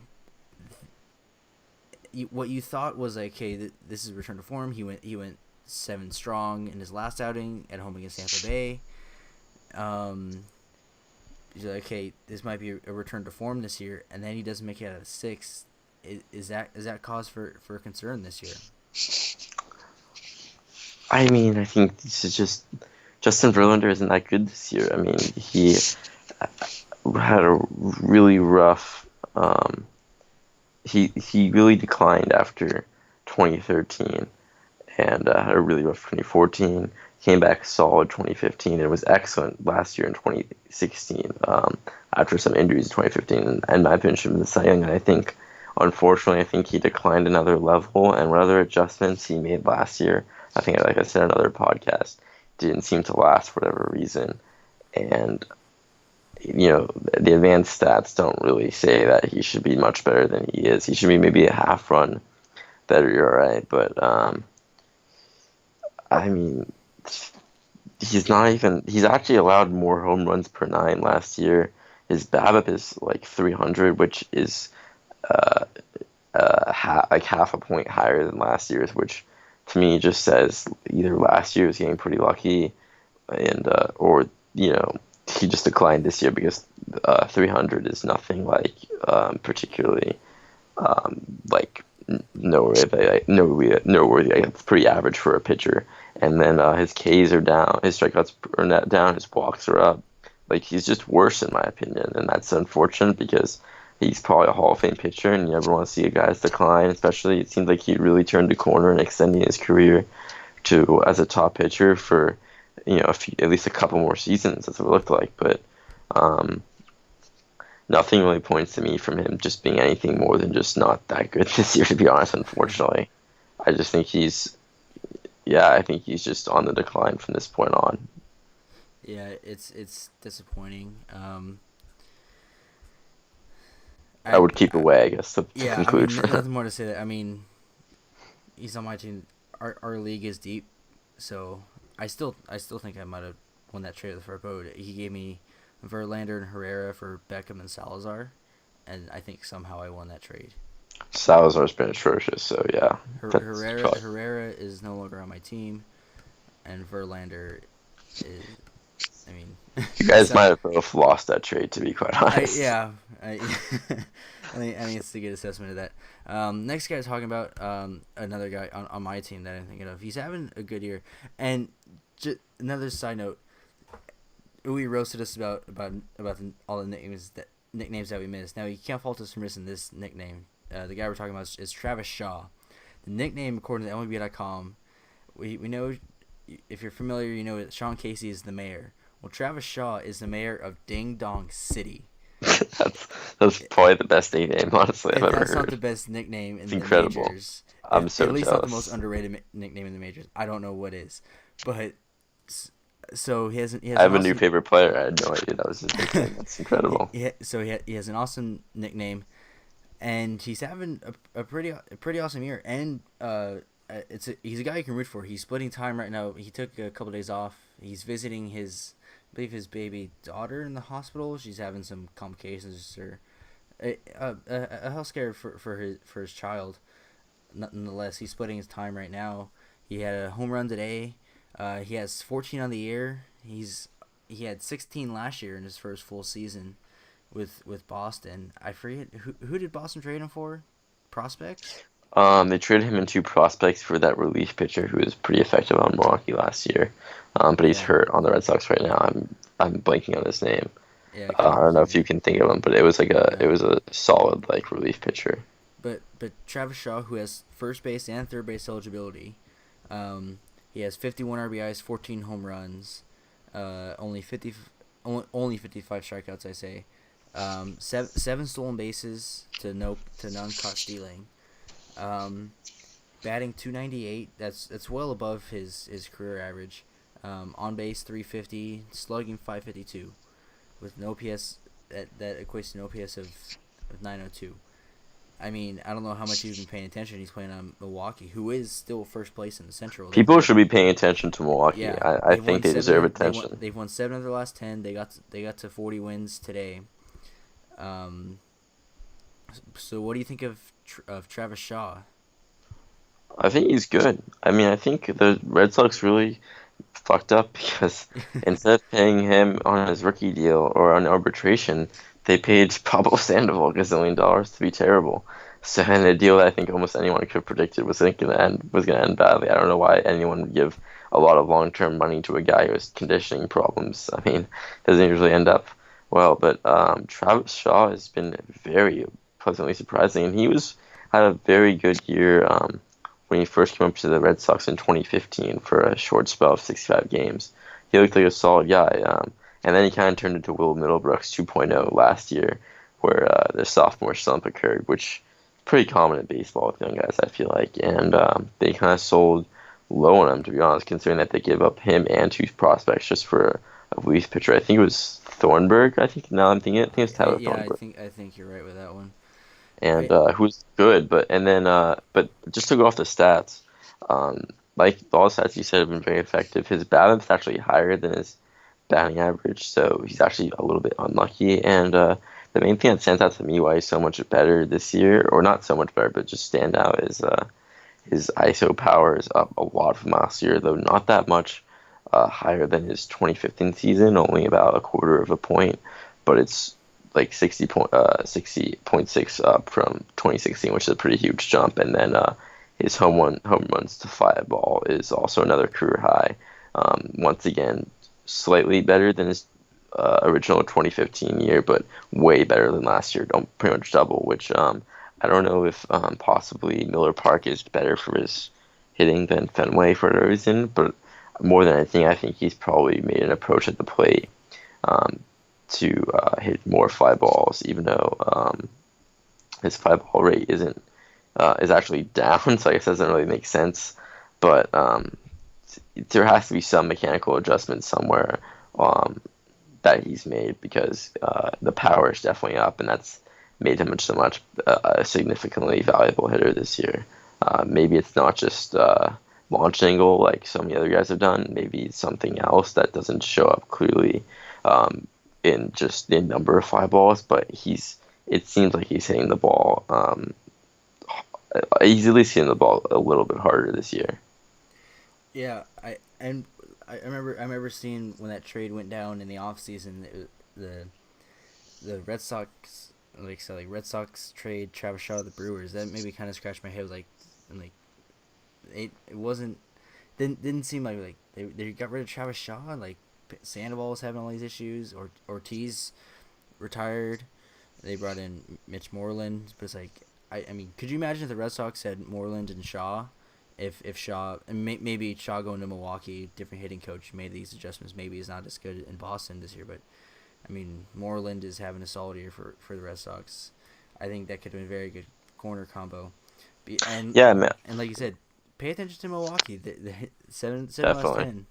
what you thought was like, okay, this is return to form. He went 7 strong in his last outing at home against Tampa Bay. He's like, okay, this might be a return to form this year, and then he doesn't make it out of the 6th. Is that cause for concern this year? I mean, I think this is just Justin Verlander isn't that good this year. I mean, he had a really rough. He really declined after 2013, and had a really rough 2014. Came back solid 2015 and was excellent last year in 2016 after some injuries in 2015. And my opinion should have been the Cy Young. And I think, unfortunately, he declined another level. And what other adjustments he made last year, I think, like I said in another podcast, didn't seem to last for whatever reason. And, the advanced stats don't really say that he should be much better than he is. He should be maybe a half run better, you're right. But, I mean, he's actually allowed more home runs per 9 last year. His BABIP is like 300, which is half a point higher than last year's, which to me just says either last year was getting pretty lucky, and or he just declined this year because 300 is nothing like particularly like noteworthy. It's pretty average for a pitcher. And then his Ks are down, his strikeouts are net down, his walks are up. Like, he's just worse in my opinion, and that's unfortunate because he's probably a Hall of Fame pitcher, and you never want to see a guy's decline. Especially, it seems like he really turned a corner and extending his career to as a top pitcher for at least a couple more seasons. That's what it looked like, but nothing really points to me from him just being anything more than just not that good this year. To be honest, unfortunately, I just think he's just on the decline from this point on. Yeah, it's disappointing. I would keep away, I guess, to conclude. I mean, nothing more to say. That I mean, he's on my team. Our league is deep, so I still think I might have won that trade with Verbo. He gave me Verlander and Herrera for Beckham and Salazar, and I think somehow I won that trade. Salazar's been atrocious, so yeah. Herrera is no longer on my team, and Verlander is. I mean, You guys might have both lost that trade, to be quite honest. I think it's a good assessment of that. Next guy talking about another guy on my team that I'm thinking of. He's having a good year, and just another side note. We roasted us about all the nicknames that we missed. Now you can't fault us for missing this nickname. The guy we're talking about is Travis Shaw. The nickname, according to MLB.com, we know, if you're familiar, you know that Sean Casey is the mayor. Well, Travis Shaw is the mayor of Ding Dong City. that's probably the best nickname, honestly, I've ever heard. That's not the best nickname in the incredible. majors. I'm so at least jealous. Not the most underrated nickname in the majors. I don't know what is, but so he has I have a new favorite player. I had no idea that was his nickname. That's incredible. He has an awesome nickname, and he's having a pretty awesome year. And he's a guy you can root for. He's splitting time right now. He took a couple of days off. He's visiting I believe his baby daughter in the hospital. She's having some complications or a health scare for his child. Nonetheless, he's splitting his time right now. He had a home run today. He has 14 on the year. He had 16 last year in his first full season with Boston. I forget who did Boston trade him for? Prospects? They traded him into prospects for that relief pitcher who was pretty effective on Milwaukee last year. But he's hurt on the Red Sox right now. I'm blanking on his name. Yeah, I don't know if you can think of him, but it was a solid relief pitcher. But Travis Shaw, who has first base and third base eligibility, he has 51 RBIs, 14 home runs, only 55 strikeouts. I say, seven stolen bases to none caught stealing. Batting .298. That's well above his career average. On base .350, slugging .552, with an OPS that equates to an OPS of .902. I mean, I don't know how much you've been paying attention. He's playing on Milwaukee, who is still first place in the Central. People should be paying attention to Milwaukee. Yeah, I think they deserve attention. They've won 7 of their last 10. They got to 40 wins today. So what do you think of Travis Shaw? I think he's good. I mean, I think the Red Sox really fucked up because instead of paying him on his rookie deal or on arbitration, they paid Pablo Sandoval a gazillion dollars to be terrible. So, in a deal that I think almost anyone could have predicted was going to end badly. I don't know why anyone would give a lot of long-term money to a guy who has conditioning problems. I mean, it doesn't usually end up well. But Travis Shaw has been very pleasantly surprising, and he had a very good year when he first came up to the Red Sox in 2015 for a short spell of 65 games. He looked like a solid guy. And then he kind of turned into Will Middlebrooks 2.0 last year, where the sophomore slump occurred, which is pretty common in baseball with young guys, I feel like. And they kind of sold low on him, to be honest, considering that they gave up him and 2 prospects just for a relief pitcher. I think it was Thornburg. I think it was Tyler Thornburg. I think you're right with that one. And who's good, but just to go off the stats, like all the stats you said have been very effective. His BABIP's actually higher than his batting average, so he's actually a little bit unlucky. And the main thing that stands out to me why he's so much better this year, or not so much better, but just stand out, is his ISO power is up a lot from last year, though not that much higher than his 2015 season, only about a quarter of a point, but it's like 60.6 up from 2016, which is a pretty huge jump. And then his home runs to fly ball is also another career high. Once again, slightly better than his original 2015 year, but way better than last year. Pretty much double, which I don't know if possibly Miller Park is better for his hitting than Fenway for a reason, but more than anything, I think he's probably made an approach at the plate to hit more fly balls, even though his fly ball rate is actually down, so I guess that doesn't really make sense. But there has to be some mechanical adjustment somewhere that he's made, because the power is definitely up, and that's made him a significantly valuable hitter this year. Maybe it's not just launch angle like some of the other guys have done. Maybe something else that doesn't show up clearly in just the number of fly balls, but it seems like he's hitting the ball. He's at least hitting the ball a little bit harder this year. Yeah, I remember seeing when that trade went down in the offseason, the Red Sox Red Sox trade Travis Shaw to the Brewers. That maybe kind of scratched my head it wasn't didn't seem like they got rid of Travis Shaw, like Sandoval was having all these issues, or Ortiz retired. They brought in Mitch Moreland, but it's like I mean, could you imagine if the Red Sox had Moreland and Shaw? If Shaw and maybe Shaw going to Milwaukee, different hitting coach made these adjustments. Maybe he's not as good in Boston this year, but I mean Moreland is having a solid year for the Red Sox. I think that could have been a very good corner combo. Yeah, man. And like you said, pay attention to Milwaukee. The seven last Definitely. 10.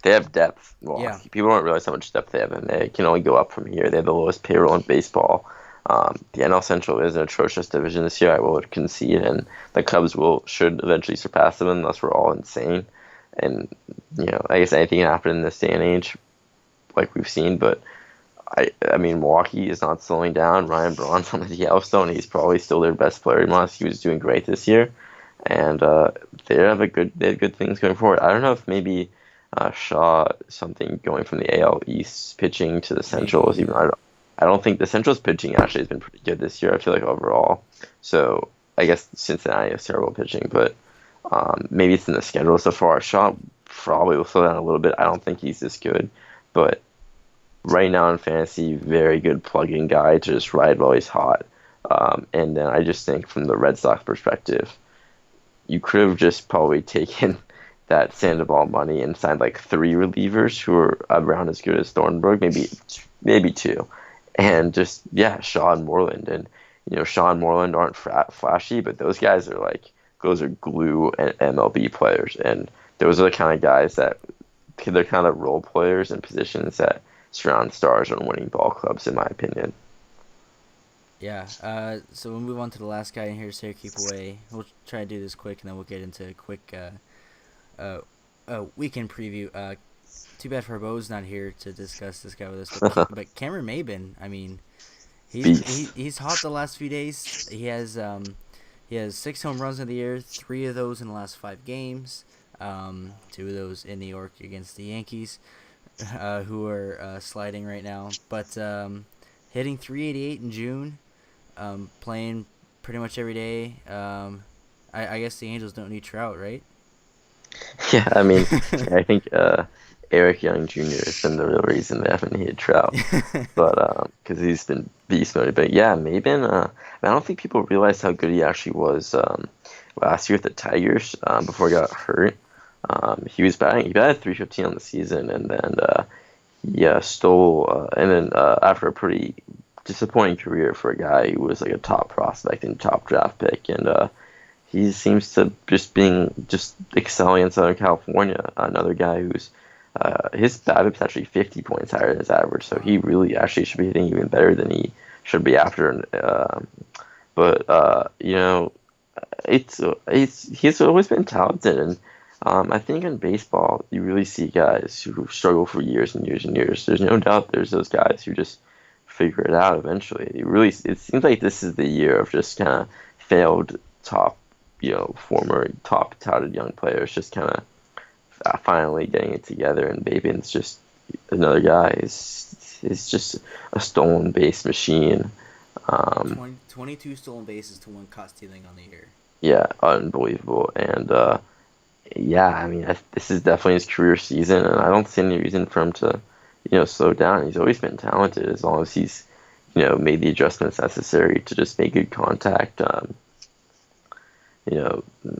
They have depth. Yeah. People don't realize how much depth they have, and they can only go up from here. They have the lowest payroll in baseball. The NL Central is an atrocious division this year, I will concede, and the Cubs should eventually surpass them unless we're all insane. And I guess anything can happen in this day and age, like we've seen. But I mean, Milwaukee is not slowing down. Ryan Braun's on the DL still, and he's probably still their best player. He was doing great this year, and they have good things going forward. I don't know if maybe Shaw something going from the AL East pitching to the Central is even. I don't think the Central's pitching actually has been pretty good this year. I feel like overall. So I guess Cincinnati has terrible pitching, but maybe it's in the schedule so far. Shaw probably will slow down a little bit. I don't think he's this good, but right now in fantasy, very good plug-in guy to just ride while he's hot. And then I just think from the Red Sox perspective, you could have just probably taken that Sandoval money and signed like 3 relievers who are around as good as Thornburg, maybe 2. And just, Shaw and Moreland. And, Shaw and Moreland aren't flashy, but those guys are glue and MLB players. And those are the kind of guys they're kind of role players in positions that surround stars on winning ball clubs, in my opinion. Yeah. So we'll move on to the last guy in here, Sarah Keep Away. We'll try to do this quick, and then we'll get into a quick weekend preview. Too bad Herbo's not here to discuss this guy with us, but Cameron Maybin, I mean, he's hot the last few days. He has 6 home runs in the year, 3 of those in the last 5 games. 2 of those in New York against the Yankees, who are sliding right now. But hitting .388 in June, playing pretty much every day. I guess the Angels don't need Trout, right? Yeah, I mean, I think Eric Young Jr. has been the real reason they haven't needed Trout, but because he's been beast mode. But yeah, Maybin, I don't think people realize how good he actually was last year with the Tigers before he got hurt. He batted .315 on the season, and then after a pretty disappointing career for a guy who was like a top prospect and top draft pick, and he seems to just excelling in Southern California. Another guy who's his BABIP's actually 50 points higher than his average, so he really actually should be hitting even better than he should be after. He's always been talented, and I think in baseball you really see guys who struggle for years and years and years. There's no doubt there's those guys who just figure it out eventually. It seems like this is the year of just kind of failed former top touted young players just kind of finally getting it together, and Babin's just another guy. Is just a stolen base machine. 22 stolen bases to 1 caught stealing on the year. Yeah, unbelievable. And I mean, this is definitely his career season, and I don't see any reason for him to slow down. He's always been talented as long as he's made the adjustments necessary to just make good contact.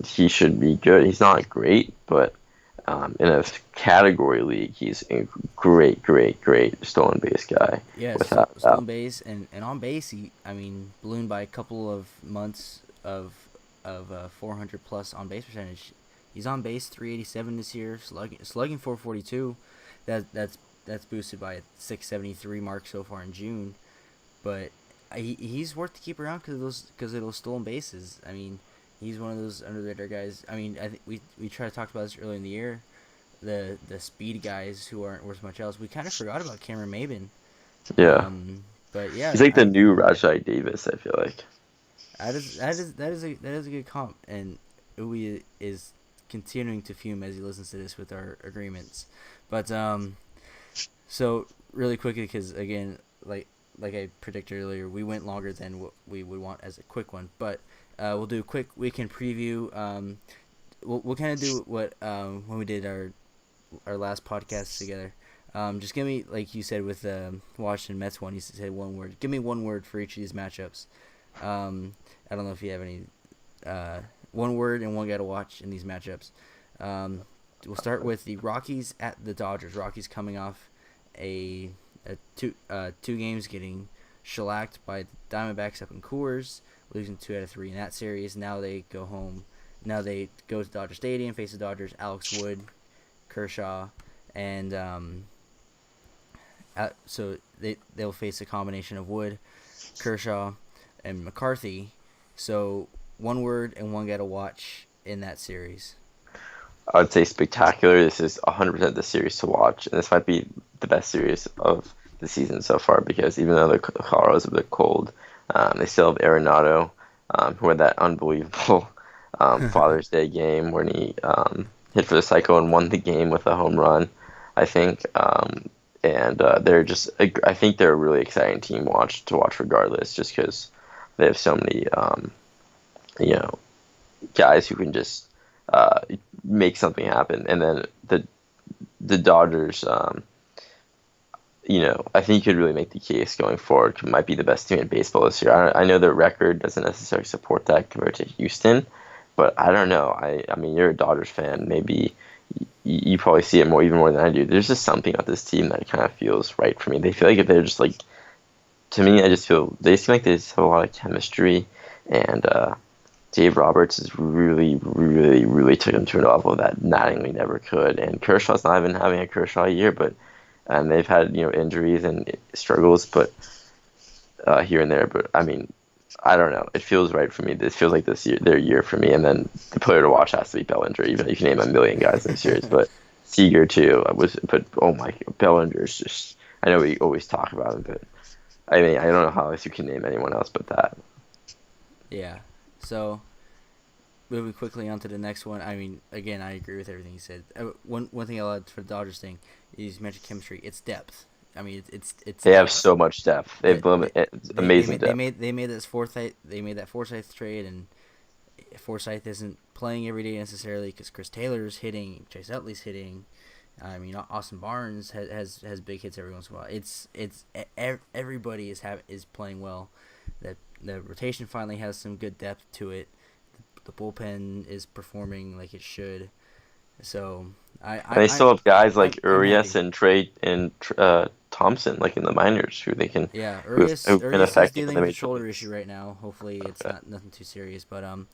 He should be good. He's not great, but in a category league, he's a great stolen base guy. Yeah, stolen base and on base, he ballooned by a couple of months of 400 plus on base percentage. He's on base .387 this year, slugging .442. That's boosted by a .673 mark so far in June, but he's worth to keep around because of those stolen bases. I mean, He's one of those under the radar guys. I mean, I think we tried to talk about this earlier in the year. The speed guys who aren't worth much else. We kind of forgot about Cameron Maben. Yeah. But yeah, He's like the new Rajai Davis, I feel like. that is a good comp, and Uwe is continuing to fume as he listens to this with our agreements. But so really quickly, because again, like I predicted earlier, we went longer than what we would want as a quick one. But we'll do a quick weekend preview. We'll kind of do what when we did our last podcast together. Just give me, like you said with Washington Mets one, you said one word. Give me one word for each of these matchups. I don't know if you have any one word and one guy to watch in these matchups. We'll start with the Rockies at the Dodgers. Rockies coming off a two games getting shellacked by the Diamondbacks up in Coors, losing 2 out of 3 in that series. Now they go home. Now they go to Dodger Stadium, face the Dodgers. Alex Wood, Kershaw, and so they'll face a combination of Wood, Kershaw, and McCarthy. So one word and one guy to watch in that series. I would say spectacular. This is 100% the series to watch, and this might be the best series of the season so far because even though the Colorado's a bit cold, they still have Arenado, who had that unbelievable Father's Day game when he hit for the cycle and won the game with a home run, I think. And they're just, I think they're a really exciting team to watch regardless, just because they have so many, guys who can just make something happen. And then the Dodgers, I think you could really make the case going forward. Might be the best team in baseball this year. I know their record doesn't necessarily support that compared to Houston, but I don't know. I mean, you're a Dodgers fan. Maybe you probably see it even more than I do. There's just something about this team that kind of feels right for me. They feel like if they're just like, to me, I just feel they seem like they just have a lot of chemistry, and Dave Roberts is really, really, really took them to a level that Mattingly never could. And Kershaw's not even having a Kershaw year, but they've had injuries and struggles, but here and there. But I mean, I don't know. It feels right for me. This feels like their year for me. And then the player to watch has to be Bellinger, even if you can name a million guys in the series. But Seager too. But oh my, Bellinger's just. I know we always talk about him, but I mean, I don't know how else you can name anyone else but that. Yeah. So, moving quickly on to the next one. I mean, again, I agree with everything you said. One thing I'll add for the Dodgers thing is you mentioned chemistry. It's depth. I mean, it's. They have so much depth. They've amazing depth. They made that Forsythe trade, and Forsythe isn't playing every day necessarily because Chris Taylor's hitting, Chase Utley's hitting. I mean, Austin Barnes has big hits every once in a while. Everybody is playing well. The rotation finally has some good depth to it. The bullpen is performing like it should. So they still have guys like Urias and Trey and Thompson, like in the minors, who they can. Yeah, Urias is dealing with a shoulder issue right now. Hopefully, it's nothing too serious. But I'm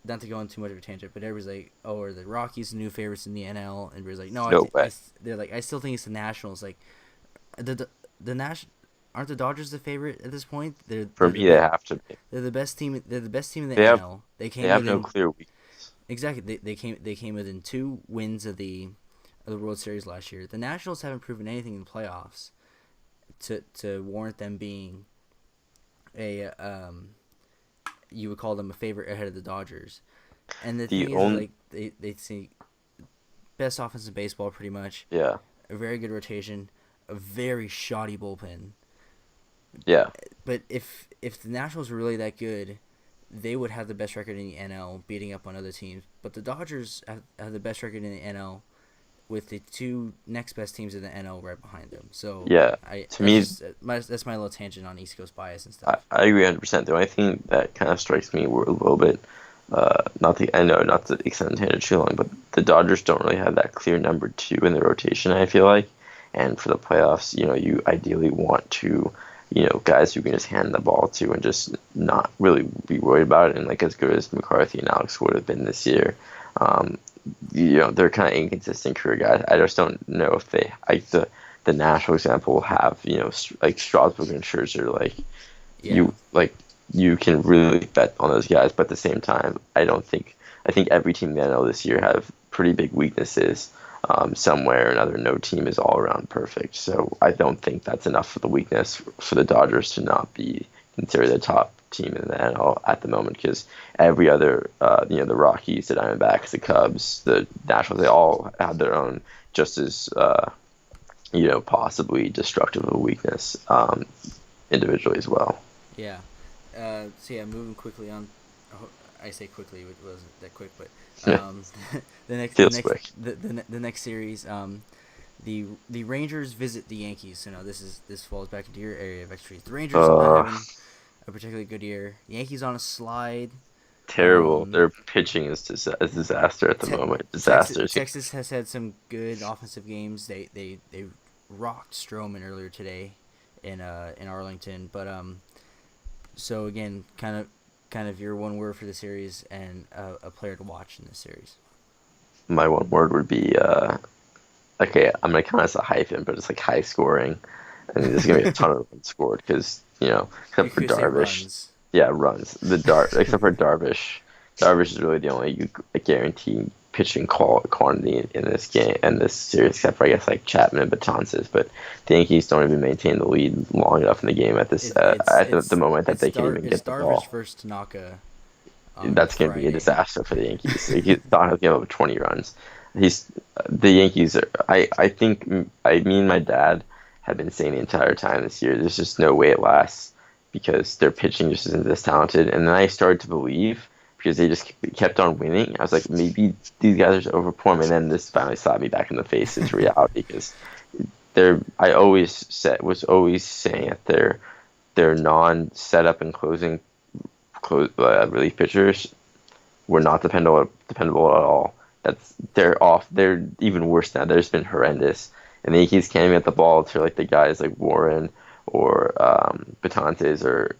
not to go on too much of a tangent, but everybody's like, "Oh, are the Rockies the new favorites in the NL?" And everybody's like, "No, they're like, I still think it's the Nationals." Like, the aren't the Dodgers the favorite at this point? They have to be. They're the best team. They're the best team in the NL. They have no clear weakness. Exactly. They came within 2 wins of the World Series last year. The Nationals haven't proven anything in the playoffs to warrant them being a you would call them a favorite ahead of the Dodgers. And the thing is, like they see best offense in baseball pretty much. Yeah. A very good rotation, a very shoddy bullpen. Yeah. But if the Nationals were really that good, they would have the best record in the NL, beating up on other teams. But the Dodgers have the best record in the NL, with the 2 next best teams in the NL right behind them. So yeah, that's my little tangent on East Coast bias and stuff. I agree 100%. The only thing that kind of strikes me a little bit, not to extend the tangent too long, but the Dodgers don't really have that clear number 2 in the rotation, I feel like. And for the playoffs, you ideally want to, guys who can just hand the ball to and just not really be worried about it. And like as good as McCarthy and Alex would have been this year, they're kind of inconsistent career guys. I just don't know if they, like the National example, have like Strasburg and Scherzer, you can really bet on those guys, but at the same time, I think every team in the NL this year have pretty big weaknesses. Somewhere or another, no team is all around perfect. So I don't think that's enough for the weakness for the Dodgers to not be considered the top team in the NL at the moment, because every other, the Rockies, the Diamondbacks, the Cubs, the Nationals, they all have their own just as, possibly destructive of a weakness individually as well. Yeah. So yeah, moving quickly on. I say quickly, it wasn't that quick, but Feels quick. The next series, the Rangers visit the Yankees. So now this falls back into your area of expertise. The Rangers are not having a particularly good year. The Yankees on a slide. Terrible. Their pitching is a disaster at the moment. Disaster. Texas has had some good offensive games. They rocked Stroman earlier today in Arlington, but so again, kind of your one word for the series and a player to watch in this series. My one word would be okay. I'm gonna kind of hype him, but it's like high scoring, and there's gonna be a ton of runs scored because except for Darvish. Yeah, runs. Except for Darvish. Darvish is really the only guaranteed pitching quantity in this game and this series, except for I guess like Chapman and Betances. But the Yankees don't even maintain the lead long enough in the game at the moment that they can even get the ball. Darvish versus Tanaka. That's going to be a disaster for the Yankees. He's not going to give up 20 runs. The Yankees. I think me and my dad have been saying the entire time this year, there's just no way it lasts because their pitching just isn't this talented. And then I started to believe because they just kept on winning. I was like, maybe these guys are overperforming. And then this finally slapped me back in the face. It's reality because I was always saying that their non-setup and closing relief pitchers were not dependable at all. They're off. They're even worse now. They've just been horrendous. And the Yankees can't even get the ball to like the guys like Warren or Betances or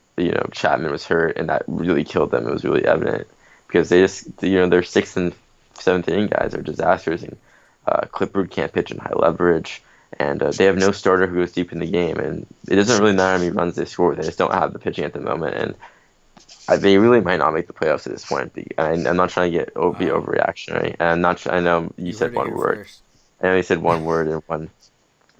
Chapman was hurt, and that really killed them. It was really evident because they just their sixth and seventh inning guys are disasters, and Clippard can't pitch in high leverage, and they have no starter who goes deep in the game, and it doesn't really matter how many runs they score. They just don't have the pitching at the moment, and they really might not make the playoffs at this point. I'm not trying to be overreactionary, and I'm not. I know you said one word. First. I know you said one word and one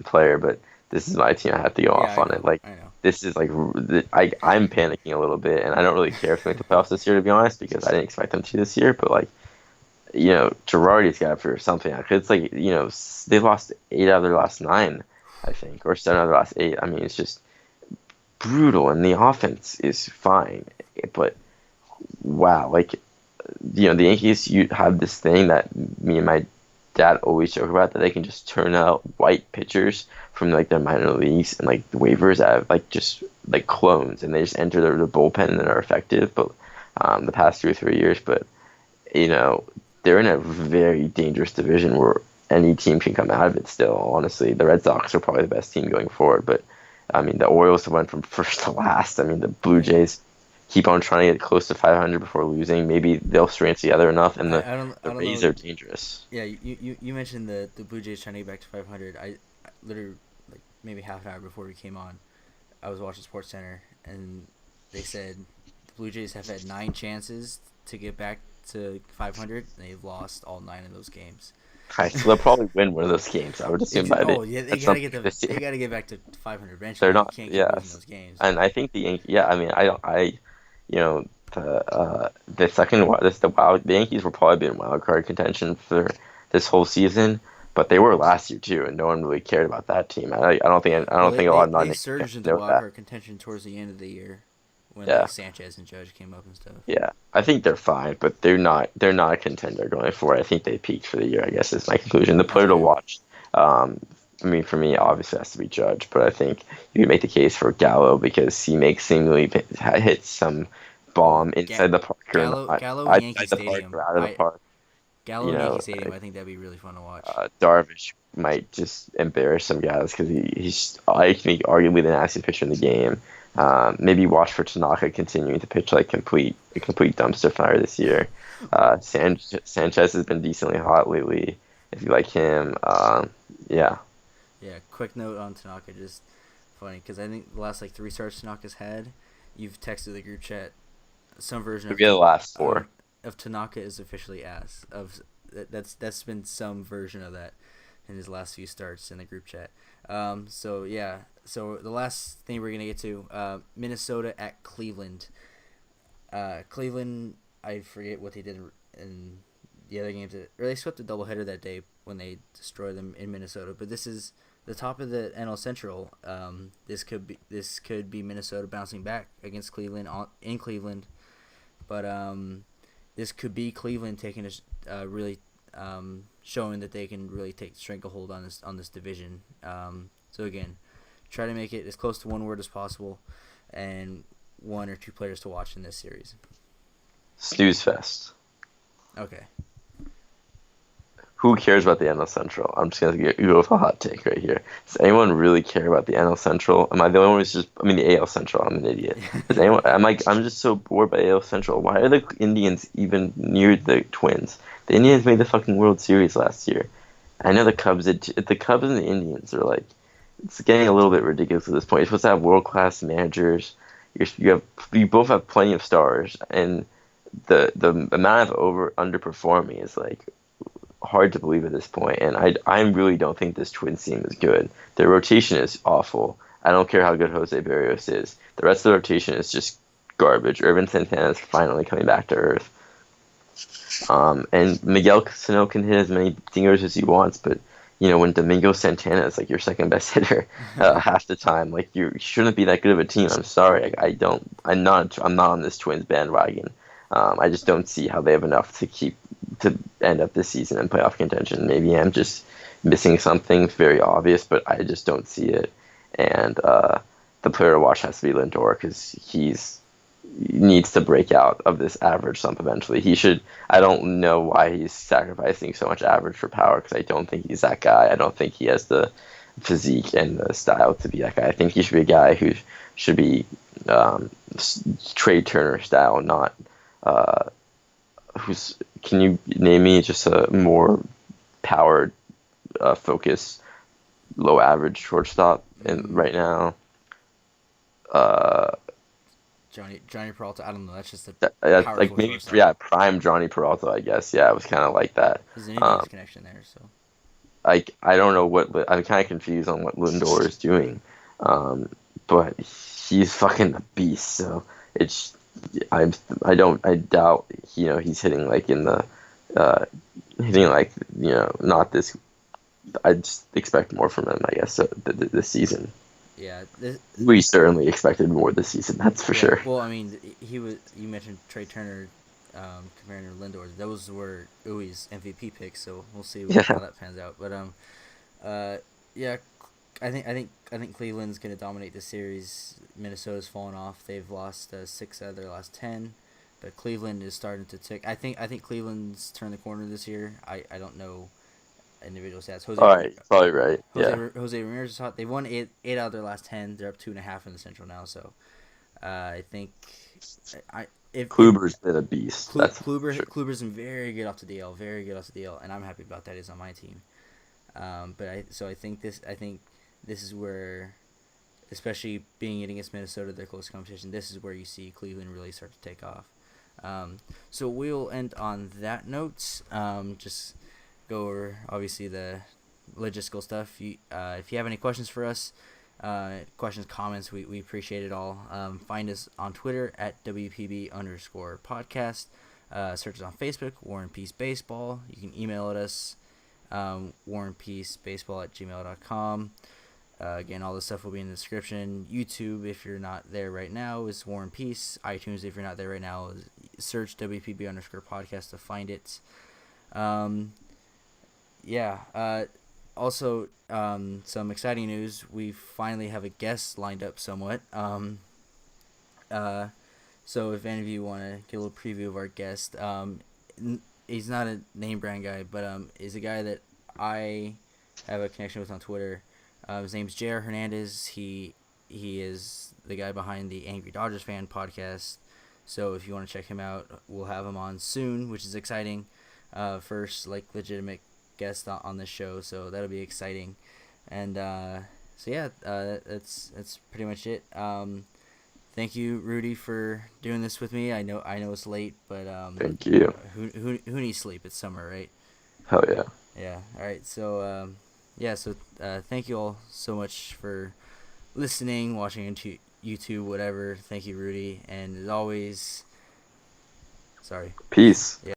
player, but this is my team. I have to go off on it. Like this is like I'm panicking a little bit, and I don't really care if they make the playoffs this year, to be honest, because I didn't expect them to this year. But like, Girardi's got to figure something out. 'Cause it's like they lost 8 out of their last 9, I think, or 7 out of their last 8. I mean, it's just brutal, and the offense is fine, but wow, like the Yankees, you have this thing that me and my dad always joke about, that they can just turn out white pitchers from like their minor leagues and like the waivers that have just like clones, and they just enter their bullpen and are effective. But the past 2 or 3 years, but they're in a very dangerous division where any team can come out of it still. Honestly, the Red Sox are probably the best team going forward, but I mean the Orioles went from first to last. I mean the Blue Jays keep on trying to get close to 500 before losing. Maybe they'll string together enough, and the Rays are dangerous. Yeah, you mentioned the Blue Jays trying to get back to 500. I literally, like maybe half an hour before we came on, I was watching SportsCenter, and they said the Blue Jays have had 9 chances to get back to 500, and they've lost all 9 of those games. So they'll probably win one of those games. I would assume by they gotta get back to 500 eventually. They're not. You can't keep losing those games. And I think the Yankees. Yeah, I mean, the second the Yankees were probably in wild card contention for this whole season, but they were last year too, and no one really cared about that team. I don't think a lot of they surged into wild card contention towards the end of the year when like Sanchez and Judge came up and stuff. Yeah, I think they're fine, but they're not a contender going forward. I think they peaked for the year, I guess, is my conclusion. The player to watch, I mean, for me, obviously has to be Judge, but I think you can make the case for Gallo because he makes seemingly hit some bomb inside the park Gallo in Yankee Stadium. Out of the park. Gallo in Yankee Stadium, I think that'd be really fun to watch. Darvish might just embarrass some guys because he's I think arguably the nastiest pitcher in the game. Maybe watch for Tanaka continuing to pitch like a complete dumpster fire this year. Sanchez has been decently hot lately. If you like him, yeah. Yeah. Quick note on Tanaka, just funny because I think the last 3 starts Tanaka's had, you've texted the group chat some version Forget the last of four. of Tanaka is officially ass. That's been some version of that in his last few starts in the group chat. So yeah. So the last thing we're gonna get to, Minnesota at Cleveland. Cleveland, I forget what they did in the other games. Or they swept a doubleheader that day when they destroyed them in Minnesota. But this is the top of the NL Central. This could be Minnesota bouncing back against Cleveland in Cleveland. But this could be Cleveland taking really showing that they can really take stranglehold on this division. So again, try to make it as close to one word as possible, and one or two players to watch in this series. Snooze fest. Okay. Who cares about the NL Central? I'm just gonna go with a hot take right here. Does anyone really care about the NL Central? Am I the only one who's the AL Central? I'm an idiot. Does anyone? I'm just so bored by AL Central. Why are the Indians even near the Twins? The Indians made the fucking World Series last year. I know the Cubs. The Cubs and the Indians are like, it's getting a little bit ridiculous at this point. You're supposed to have world class managers. You both have plenty of stars, and the amount of underperforming is like hard to believe at this point. And I really don't think this Twins team is good. Their rotation is awful. I don't care how good Jose Barrios is. The rest of the rotation is just garbage. Irvin Santana is finally coming back to earth. And Miguel Sano can hit as many dingers as he wants, but when Domingo Santana is like your second best hitter half the time, like you shouldn't be that good of a team. I'm sorry, I'm not on this Twins bandwagon. I just don't see how they have enough to end up this season in playoff contention. Maybe I'm just missing something very obvious, but I just don't see it. And the player to watch has to be Lindor, because he needs to break out of this average slump eventually. He should. I don't know why he's sacrificing so much average for power, because I don't think he's that guy. I don't think he has the physique and the style to be that guy. I think he should be a guy who should be Trey Turner style, not can you name me just a more powered, focused, low average shortstop right now? Johnny Peralta. I don't know. That's just a That's powerful like maybe shortstop. prime Johnny Peralta, I guess. Yeah, it was kind of like that. There's an Indians connection there, so. I don't know I'm kind of confused on what Lindor is doing, but he's fucking a beast. So it's I doubt he's hitting like in the not this. I just expect more from him, I guess, this season. Yeah, we certainly expected more this season. That's for sure. Well, I mean, you mentioned Trey Turner comparing to Lindor. Those were Uwe's MVP picks, so we'll see how that pans out. But yeah, I think Cleveland's gonna dominate this series. Minnesota's fallen off. They've lost 6 out of their last 10, but Cleveland is starting to tick. I think Cleveland's turned the corner this year. I don't know individual stats. All right, probably right. Jose Ramirez is hot. They've won 8 out of their last 10. They're up 2.5 in the Central now. So I think if Kluber's been a beast. Kluber's been very good off the DL, and I'm happy about that. He's on my team. I think this is where, especially being against Minnesota, their close competition, this is where you see Cleveland really start to take off. So we'll end on that note. Just go over obviously the logistical stuff. If you have any questions for us, questions, comments, we appreciate it all. Find us on Twitter at WPB_podcast. Search us on Facebook, War and Peace Baseball. You can email at us, warandpeacebaseball@gmail.com. Again, all this stuff will be in the description. YouTube, if you're not there right now, is War and Peace. iTunes, if you're not there right now, search WPB_podcast to find it. Also, some exciting news. We finally have a guest lined up somewhat. So if any of you want to get a little preview of our guest, he's not a name brand guy, but he's a guy that I have a connection with on Twitter. His name's J.R. Hernandez. He is the guy behind the Angry Dodgers Fan podcast. So if you want to check him out, we'll have him on soon, which is exciting. First, legitimate guest on this show, so that'll be exciting. And that's pretty much it. thank you, Rudy, for doing this with me. I know it's late, but Thank you. who needs sleep? It's summer, right? Hell yeah. Yeah. All right. So yeah. So thank you all so much for listening, watching into YouTube, whatever. Thank you, Rudy, and as always, sorry. Peace. Yeah.